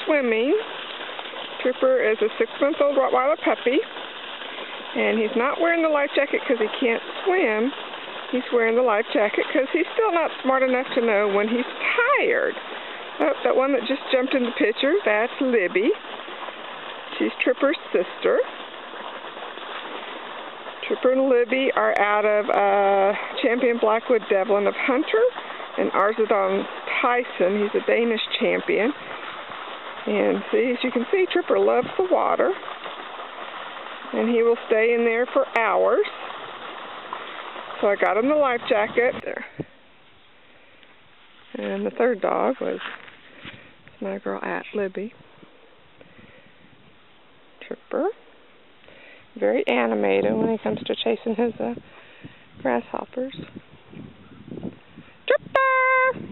swimming. Tripper is a 6-month-old Rottweiler puppy, and he's not wearing the life jacket because he can't swim. He's wearing the life jacket because he's still not smart enough to know when he's tired. Oh, that one that just jumped in the picture, that's Libby. She's Tripper's sister. Tripper and Libby are out of champion Blackwood Devlin of Hunter and Arzadon Tyson. He's a Danish champion. And see, as you can see, Tripper loves the water. And he will stay in there for hours. So I got him the life jacket. There. And the third dog was my girl Libby. Tripper. Very animated when he comes to chasing his grasshoppers. Tripper!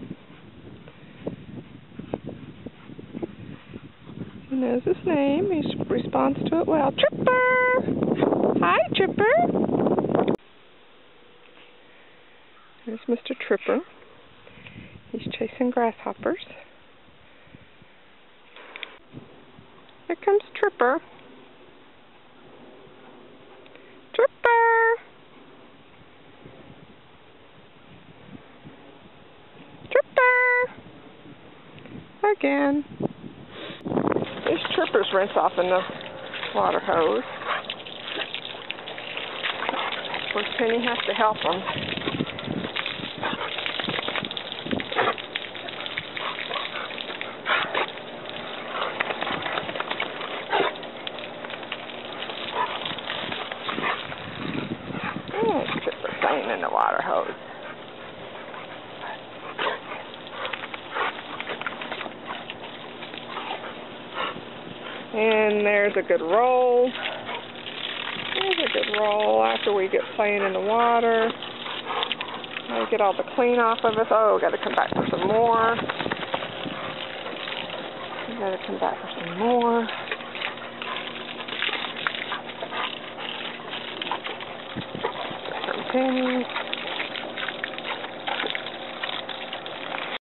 He knows his name. He responds to it well. Tripper! Hi, Tripper! There's Mr. Tripper. He's chasing grasshoppers. Here comes Tripper. Tripper! Tripper! Again. There's Tripper's rinse off in the water hose. Of course, Penny has to help him. Tripper playing in the water hose. And there's a good roll. There's a good roll after we get playing in the water. I get all the clean off of us. Oh, got to come back for some more. Got to come back for some more. Penny.